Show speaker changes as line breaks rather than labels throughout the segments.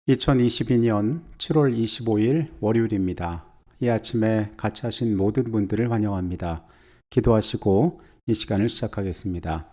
2022년 7월 25일 월요일입니다. 이 아침에 같이 하신 모든 분들을 환영합니다. 기도하시고 이 시간을 시작하겠습니다.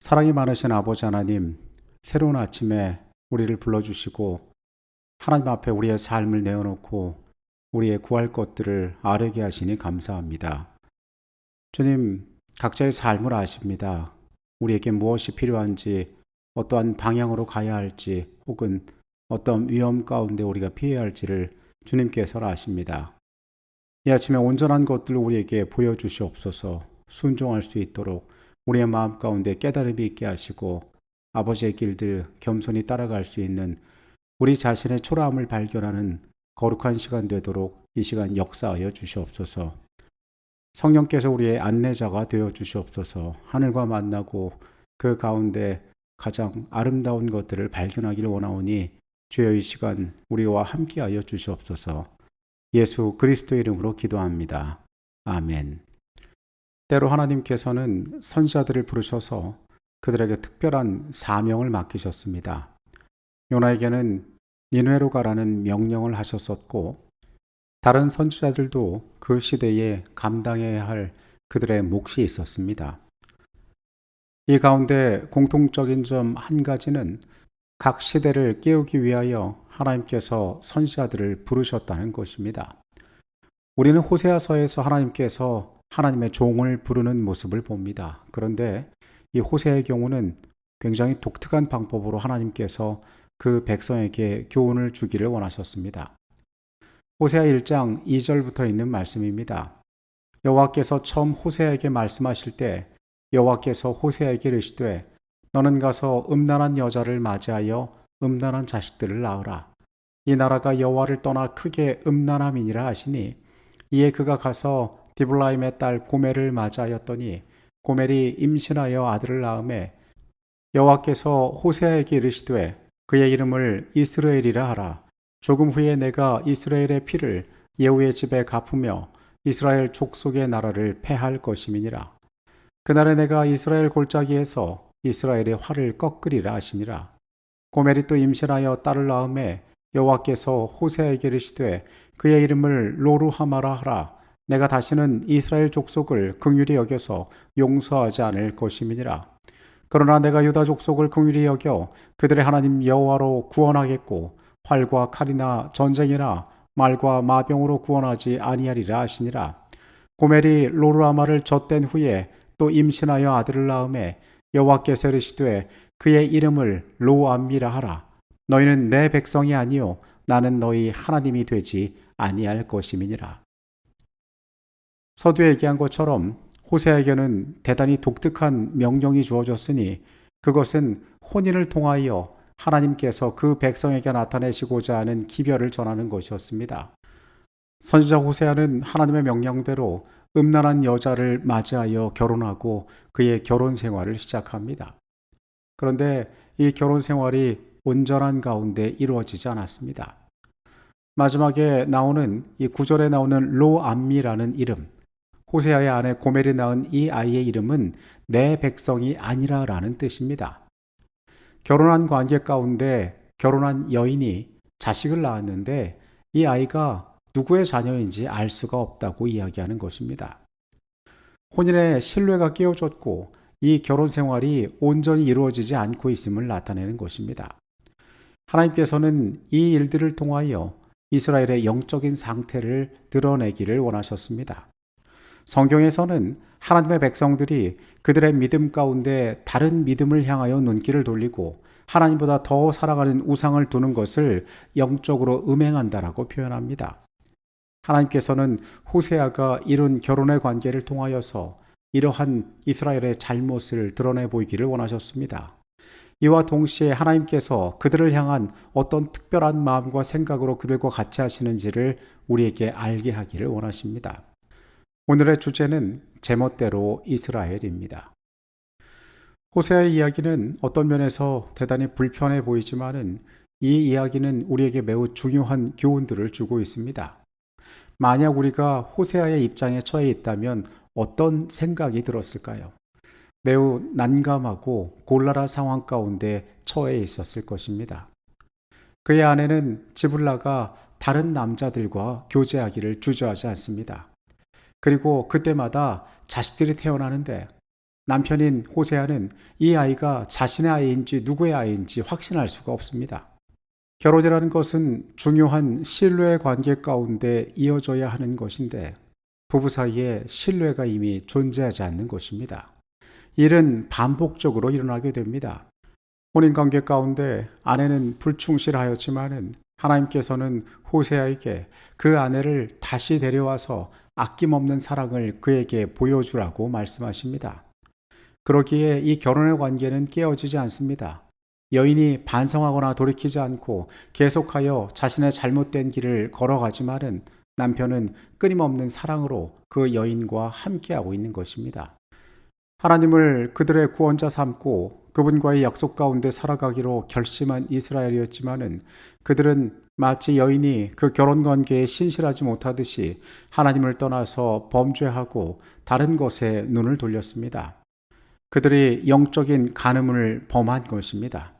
사랑이 많으신 아버지 하나님, 새로운 아침에 우리를 불러주시고 하나님 앞에 우리의 삶을 내어놓고 우리의 구할 것들을 아뢰게 하시니 감사합니다. 주님, 각자의 삶을 아십니다. 우리에게 무엇이 필요한지, 어떠한 방향으로 가야 할지, 혹은 어떤 위험 가운데 우리가 피해야 할지를 주님께서 아십니다. 이 아침에 온전한 것들을 우리에게 보여주시옵소서. 순종할 수 있도록 우리의 마음 가운데 깨달음이 있게 하시고 아버지의 길들 겸손히 따라갈 수 있는 우리 자신의 초라함을 발견하는 거룩한 시간 되도록 이 시간 역사하여 주시옵소서. 성령께서 우리의 안내자가 되어 주시옵소서. 하늘과 만나고 그 가운데 가장 아름다운 것들을 발견하기를 원하오니 주여 이 시간 우리와 함께하여 주시옵소서. 예수 그리스도의 이름으로 기도합니다. 아멘. 때로 하나님께서는 선지자들을 부르셔서 그들에게 특별한 사명을 맡기셨습니다. 요나에게는 니느웨로 가라는 명령을 하셨었고 다른 선지자들도 그 시대에 감당해야 할 그들의 몫이 있었습니다. 이 가운데 공통적인 점 한 가지는 각 시대를 깨우기 위하여 하나님께서 선지자들을 부르셨다는 것입니다. 우리는 호세아서에서 하나님께서 하나님의 종을 부르는 모습을 봅니다. 그런데 이 호세아의 경우는 굉장히 독특한 방법으로 하나님께서 그 백성에게 교훈을 주기를 원하셨습니다. 호세아 1장 2절부터 있는 말씀입니다. 여호와께서 처음 호세아에게 말씀하실 때 여호와께서 호세아에게 이르시되 너는 가서 음란한 여자를 맞이하여 음란한 자식들을 낳으라. 이 나라가 여호와를 떠나 크게 음란함이니라 하시니 이에 그가 가서 디블라임의 딸 고멜을 맞이하였더니 고멜이 임신하여 아들을 낳음에 여호와께서 호세아에게 이르시되 그의 이름을 이스라엘이라 하라. 조금 후에 내가 이스라엘의 피를 예후의 집에 갚으며 이스라엘 족속의 나라를 패할 것임이니라. 그날에 내가 이스라엘 골짜기에서 이스라엘의 활을 꺾으리라 하시니라. 고멜이 또 임신하여 딸을 낳음에 여호와께서 호세아에게 이르시되 그의 이름을 로루하마라 하라. 내가 다시는 이스라엘 족속을 긍휼히 여겨서 용서하지 않을 것임이니라. 그러나 내가 유다 족속을 긍휼히 여겨 그들의 하나님 여호와로 구원하겠고 활과 칼이나 전쟁이나 말과 마병으로 구원하지 아니하리라 하시니라. 고멜이 로루하마를 젖댄 후에 또 임신하여 아들을 낳음에 여호와께서 이르시되 그의 이름을 로암미라 하라. 너희는 내 백성이 아니요 나는 너희 하나님이 되지 아니할 것임이니라. 서두에 얘기한 것처럼 호세아에게는 대단히 독특한 명령이 주어졌으니 그것은 혼인을 통하여 하나님께서 그 백성에게 나타내시고자 하는 기별을 전하는 것이었습니다. 선지자 호세아는 하나님의 명령대로 음란한 여자를 맞이하여 결혼하고 그의 결혼 생활을 시작합니다. 그런데 이 결혼 생활이 온전한 가운데 이루어지지 않았습니다. 마지막에 나오는 이 구절에 나오는 로암미라는 이름, 호세아의 아내 고멜이 낳은 이 아이의 이름은 내 백성이 아니라라는 뜻입니다. 결혼한 관계 가운데 결혼한 여인이 자식을 낳았는데 이 아이가 누구의 자녀인지 알 수가 없다고 이야기하는 것입니다. 혼인의 신뢰가 깨어졌고 이 결혼 생활이 온전히 이루어지지 않고 있음을 나타내는 것입니다. 하나님께서는 이 일들을 통하여 이스라엘의 영적인 상태를 드러내기를 원하셨습니다. 성경에서는 하나님의 백성들이 그들의 믿음 가운데 다른 믿음을 향하여 눈길을 돌리고 하나님보다 더 사랑하는 우상을 두는 것을 영적으로 음행한다라고 표현합니다. 하나님께서는 호세아가 이룬 결혼의 관계를 통하여서 이러한 이스라엘의 잘못을 드러내 보이기를 원하셨습니다. 이와 동시에 하나님께서 그들을 향한 어떤 특별한 마음과 생각으로 그들과 같이 하시는지를 우리에게 알게 하기를 원하십니다. 오늘의 주제는 제멋대로 이스라엘입니다. 호세아의 이야기는 어떤 면에서 대단히 불편해 보이지만은 이 이야기는 우리에게 매우 중요한 교훈들을 주고 있습니다. 만약 우리가 호세아의 입장에 처해 있다면 어떤 생각이 들었을까요? 매우 난감하고 곤란한 상황 가운데 처해 있었을 것입니다. 그의 아내는 집을 나가 다른 남자들과 교제하기를 주저하지 않습니다. 그리고 그때마다 자식들이 태어나는데 남편인 호세아는 이 아이가 자신의 아이인지 누구의 아이인지 확신할 수가 없습니다. 결혼이라는 것은 중요한 신뢰의 관계 가운데 이어져야 하는 것인데 부부 사이에 신뢰가 이미 존재하지 않는 것입니다. 일은 반복적으로 일어나게 됩니다. 혼인관계 가운데 아내는 불충실하였지만은 하나님께서는 호세아에게 그 아내를 다시 데려와서 아낌없는 사랑을 그에게 보여주라고 말씀하십니다. 그러기에 이 결혼의 관계는 깨어지지 않습니다. 여인이 반성하거나 돌이키지 않고 계속하여 자신의 잘못된 길을 걸어가지만은 남편은 끊임없는 사랑으로 그 여인과 함께하고 있는 것입니다. 하나님을 그들의 구원자 삼고 그분과의 약속 가운데 살아가기로 결심한 이스라엘이었지만은 그들은 마치 여인이 그 결혼 관계에 신실하지 못하듯이 하나님을 떠나서 범죄하고 다른 것에 눈을 돌렸습니다. 그들이 영적인 간음을 범한 것입니다.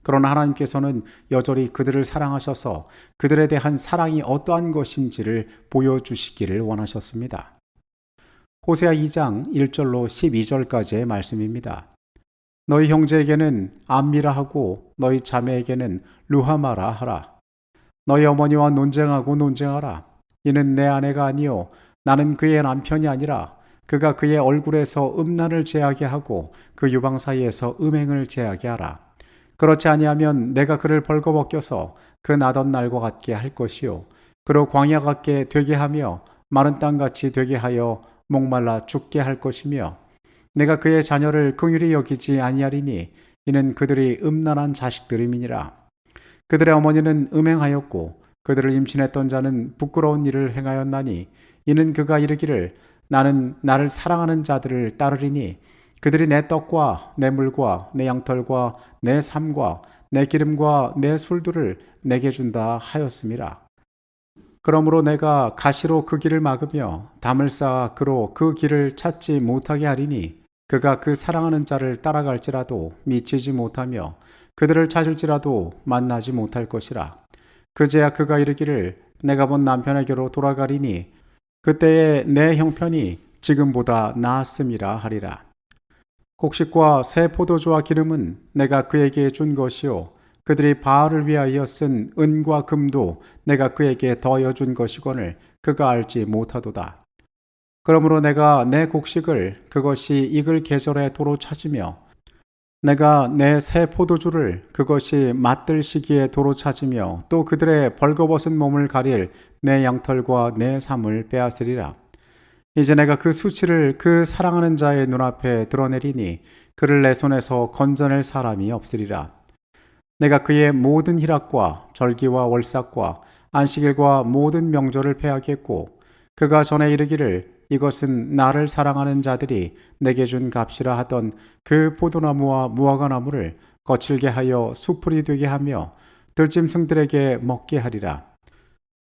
그러나 하나님께서는 여전히 그들을 사랑하셔서 그들에 대한 사랑이 어떠한 것인지를 보여주시기를 원하셨습니다. 호세아 2장 1절로 12절까지의 말씀입니다. 너희 형제에게는 암미라 하고 너희 자매에게는 루하마라 하라. 너희 어머니와 논쟁하라. 이는 내 아내가 아니요 나는 그의 남편이 아니라 그가 그의 얼굴에서 음란을 제하게 하고 그 유방 사이에서 음행을 제하게 하라. 그렇지 아니하면 내가 그를 벌거벗겨서 그 나던 날과 같게 할 것이요 그로 광야 같게 되게 하며 마른 땅같이 되게 하여 목말라 죽게 할 것이며 내가 그의 자녀를 긍휼히 여기지 아니하리니 이는 그들이 음란한 자식들임이니라. 그들의 어머니는 음행하였고 그들을 임신했던 자는 부끄러운 일을 행하였나니 이는 그가 이르기를 나는 나를 사랑하는 자들을 따르리니 그들이 내 떡과 내 물과 내 양털과 내 삶과 내 기름과 내 술들을 내게 준다 하였음이라. 그러므로 내가 가시로 그 길을 막으며 담을 쌓아 그로 그 길을 찾지 못하게 하리니 그가 그 사랑하는 자를 따라갈지라도 미치지 못하며 그들을 찾을지라도 만나지 못할 것이라. 그제야 그가 이르기를 내가 본 남편에게로 돌아가리니 그때에 내 형편이 지금보다 나았음이라 하리라. 곡식과 새 포도주와 기름은 내가 그에게 준 것이요 그들이 바알을 위하여 쓴 은과 금도 내가 그에게 더하여 준 것이거늘 그가 알지 못하도다. 그러므로 내가 내 곡식을 그것이 익을 계절에 도로 찾으며 내가 내 새 포도주를 그것이 맛들 시기에 도로 찾으며 또 그들의 벌거벗은 몸을 가릴 내 양털과 내 삶을 빼앗으리라. 이제 내가 그 수치를 그 사랑하는 자의 눈앞에 드러내리니 그를 내 손에서 건져낼 사람이 없으리라. 내가 그의 모든 희락과 절기와 월삭과 안식일과 모든 명절을 패하겠고 그가 전에 이르기를 이것은 나를 사랑하는 자들이 내게 준 값이라 하던 그 포도나무와 무화과나무를 거칠게 하여 수풀이 되게 하며 들짐승들에게 먹게 하리라.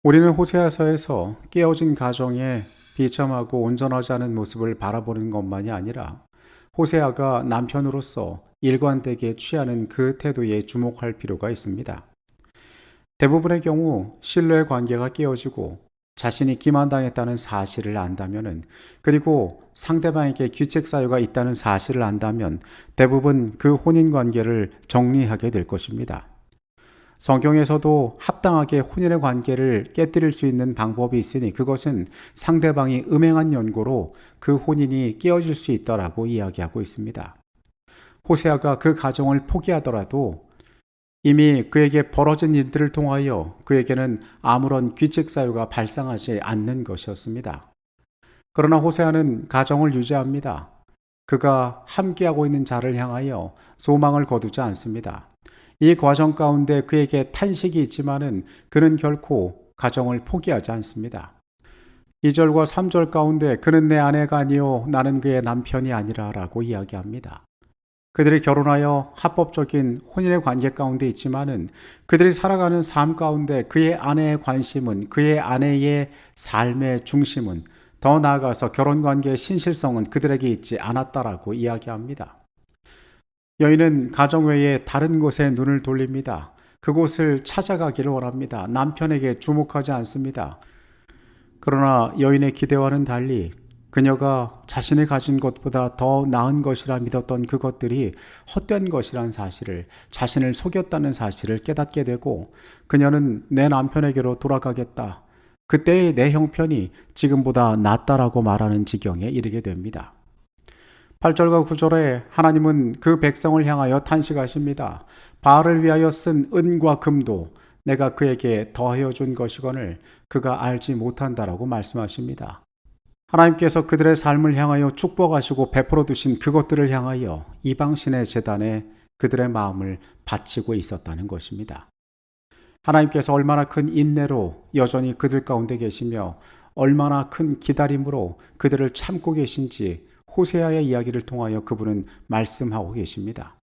우리는 호세아서에서 깨어진 가정에 비참하고 온전하지 않은 모습을 바라보는 것만이 아니라 호세아가 남편으로서 일관되게 취하는 그 태도에 주목할 필요가 있습니다. 대부분의 경우 신뢰의 관계가 깨어지고 자신이 기만당했다는 사실을 안다면은 그리고 상대방에게 귀책 사유가 있다는 사실을 안다면 대부분 그 혼인 관계를 정리하게 될 것입니다. 성경에서도 합당하게 혼인의 관계를 깨뜨릴 수 있는 방법이 있으니 그것은 상대방이 음행한 연고로 그 혼인이 깨어질 수 있다라고 이야기하고 있습니다. 호세아가 그 가정을 포기하더라도 이미 그에게 벌어진 일들을 통하여 그에게는 아무런 귀책 사유가 발생하지 않는 것이었습니다. 그러나 호세아는 가정을 유지합니다. 그가 함께하고 있는 자를 향하여 소망을 거두지 않습니다. 이 과정 가운데 그에게 탄식이 있지만은 그는 결코 가정을 포기하지 않습니다. 2절과 3절 가운데 그는 내 아내가 아니요 나는 그의 남편이 아니라 라고 이야기합니다. 그들이 결혼하여 합법적인 혼인의 관계 가운데 있지만은 그들이 살아가는 삶 가운데 그의 아내의 관심은 그의 아내의 삶의 중심은 더 나아가서 결혼 관계의 신실성은 그들에게 있지 않았다라고 이야기합니다. 여인은 가정 외에 다른 곳에 눈을 돌립니다. 그곳을 찾아가기를 원합니다. 남편에게 주목하지 않습니다. 그러나 여인의 기대와는 달리 그녀가 자신이 가진 것보다 더 나은 것이라 믿었던 그것들이 헛된 것이란 사실을, 자신을 속였다는 사실을 깨닫게 되고, 그녀는 내 남편에게로 돌아가겠다, 그때의 내 형편이 지금보다 낫다라고 말하는 지경에 이르게 됩니다. 8절과 9절에 하나님은 그 백성을 향하여 탄식하십니다. 바알을 위하여 쓴 은과 금도 내가 그에게 더하여 준 것이거늘 그가 알지 못한다라고 말씀하십니다. 하나님께서 그들의 삶을 향하여 축복하시고 베풀어 두신 그것들을 향하여 이방신의 제단에 그들의 마음을 바치고 있었다는 것입니다. 하나님께서 얼마나 큰 인내로 여전히 그들 가운데 계시며 얼마나 큰 기다림으로 그들을 참고 계신지 호세아의 이야기를 통하여 그분은 말씀하고 계십니다.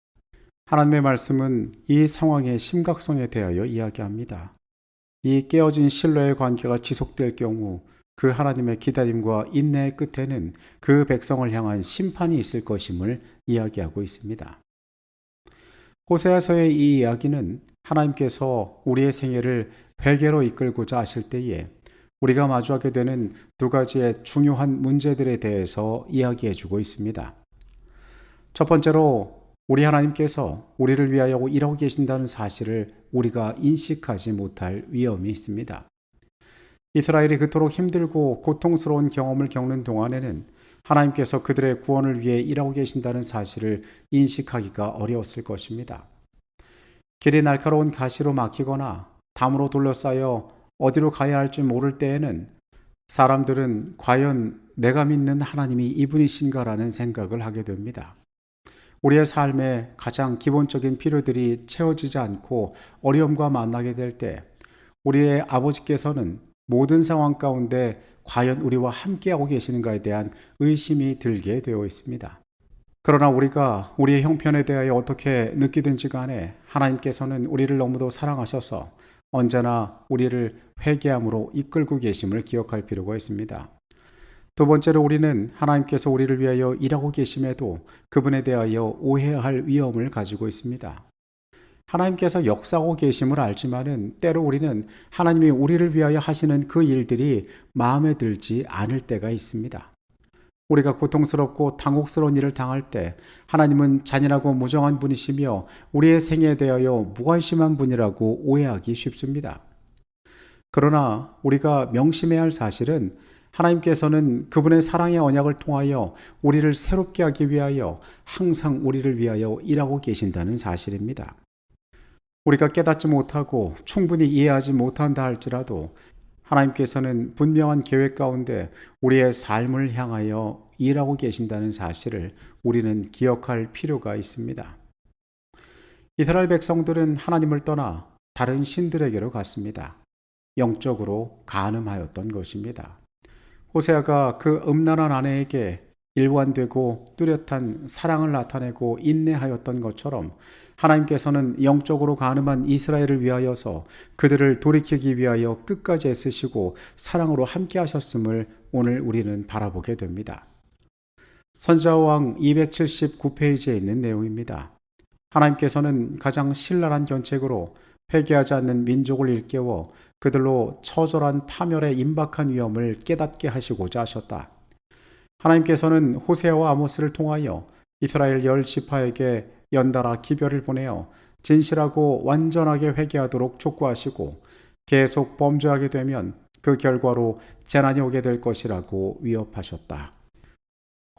하나님의 말씀은 이 상황의 심각성에 대하여 이야기합니다. 이 깨어진 신뢰의 관계가 지속될 경우 그 하나님의 기다림과 인내의 끝에는 그 백성을 향한 심판이 있을 것임을 이야기하고 있습니다. 호세아서의 이 이야기는 하나님께서 우리의 생애를 회개로 이끌고자 하실 때에 우리가 마주하게 되는 두 가지의 중요한 문제들에 대해서 이야기해 주고 있습니다. 첫 번째로 우리 하나님께서 우리를 위하여 일하고 계신다는 사실을 우리가 인식하지 못할 위험이 있습니다. 이스라엘이 그토록 힘들고 고통스러운 경험을 겪는 동안에는 하나님께서 그들의 구원을 위해 일하고 계신다는 사실을 인식하기가 어려웠을 것입니다. 길이 날카로운 가시로 막히거나 담으로 둘러싸여 어디로 가야 할지 모를 때에는 사람들은 과연 내가 믿는 하나님이 이분이신가라는 생각을 하게 됩니다. 우리의 삶의 가장 기본적인 필요들이 채워지지 않고 어려움과 만나게 될 때 우리의 아버지께서는 모든 상황 가운데 과연 우리와 함께하고 계시는가에 대한 의심이 들게 되어 있습니다. 그러나 우리가 우리의 형편에 대하여 어떻게 느끼든지 간에 하나님께서는 우리를 너무도 사랑하셔서 언제나 우리를 회개함으로 이끌고 계심을 기억할 필요가 있습니다. 두 번째로 우리는 하나님께서 우리를 위하여 일하고 계심에도 그분에 대하여 오해할 위험을 가지고 있습니다. 하나님께서 역사하고 계심을 알지만은 때로 우리는 하나님이 우리를 위하여 하시는 그 일들이 마음에 들지 않을 때가 있습니다. 우리가 고통스럽고 당혹스러운 일을 당할 때 하나님은 잔인하고 무정한 분이시며 우리의 생애에 대하여 무관심한 분이라고 오해하기 쉽습니다. 그러나 우리가 명심해야 할 사실은 하나님께서는 그분의 사랑의 언약을 통하여 우리를 새롭게 하기 위하여 항상 우리를 위하여 일하고 계신다는 사실입니다. 우리가 깨닫지 못하고 충분히 이해하지 못한다 할지라도 하나님께서는 분명한 계획 가운데 우리의 삶을 향하여 일하고 계신다는 사실을 우리는 기억할 필요가 있습니다. 이스라엘 백성들은 하나님을 떠나 다른 신들에게로 갔습니다. 영적으로 간음하였던 것입니다. 호세아가 그 음란한 아내에게 일관되고 뚜렷한 사랑을 나타내고 인내하였던 것처럼 하나님께서는 영적으로 간음한 이스라엘을 위하여서 그들을 돌이키기 위하여 끝까지 애쓰시고 사랑으로 함께 하셨음을 오늘 우리는 바라보게 됩니다. 선지자왕 279페이지에 있는 내용입니다. 하나님께서는 가장 신랄한 견책으로 회개하지 않는 민족을 일깨워 그들로 처절한 파멸의 임박한 위험을 깨닫게 하시고자 하셨다. 하나님께서는 호세아와 아모스를 통하여 이스라엘 10지파에게 연달아 기별을 보내어 진실하고 완전하게 회개하도록 촉구하시고 계속 범죄하게 되면 그 결과로 재난이 오게 될 것이라고 위협하셨다.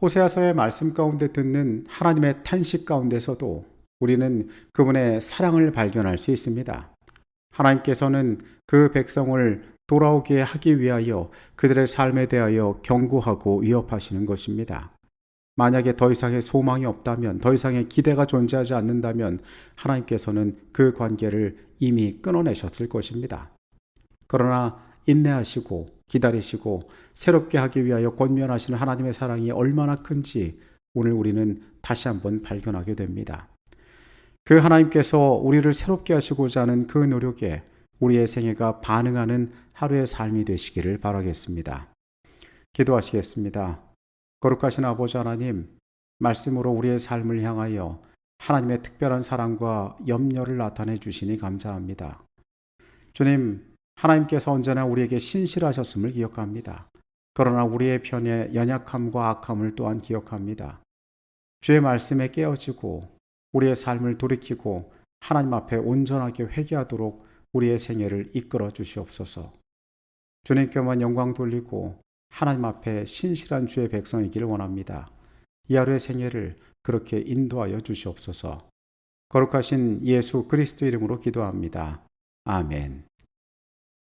호세아서의 말씀 가운데 듣는 하나님의 탄식 가운데서도 우리는 그분의 사랑을 발견할 수 있습니다. 하나님께서는 그 백성을 돌아오게 하기 위하여 그들의 삶에 대하여 경고하고 위협하시는 것입니다. 만약에 더 이상의 소망이 없다면, 더 이상의 기대가 존재하지 않는다면 하나님께서는 그 관계를 이미 끊어내셨을 것입니다. 그러나 인내하시고 기다리시고 새롭게 하기 위하여 권면하시는 하나님의 사랑이 얼마나 큰지 오늘 우리는 다시 한번 발견하게 됩니다. 그 하나님께서 우리를 새롭게 하시고자 하는 그 노력에 우리의 생애가 반응하는 하루의 삶이 되시기를 바라겠습니다. 기도하시겠습니다. 거룩하신 아버지 하나님, 말씀으로 우리의 삶을 향하여 하나님의 특별한 사랑과 염려를 나타내 주시니 감사합니다. 주님, 하나님께서 언제나 우리에게 신실하셨음을 기억합니다. 그러나 우리의 편에 연약함과 악함을 또한 기억합니다. 주의 말씀에 깨어지고 우리의 삶을 돌이키고 하나님 앞에 온전하게 회개하도록 우리의 생애를 이끌어 주시옵소서. 주님께만 영광 돌리고 하나님 앞에 신실한 주의 백성이기를 원합니다. 이 하루의 생애를 그렇게 인도하여 주시옵소서. 거룩하신 예수 그리스도 이름으로 기도합니다. 아멘.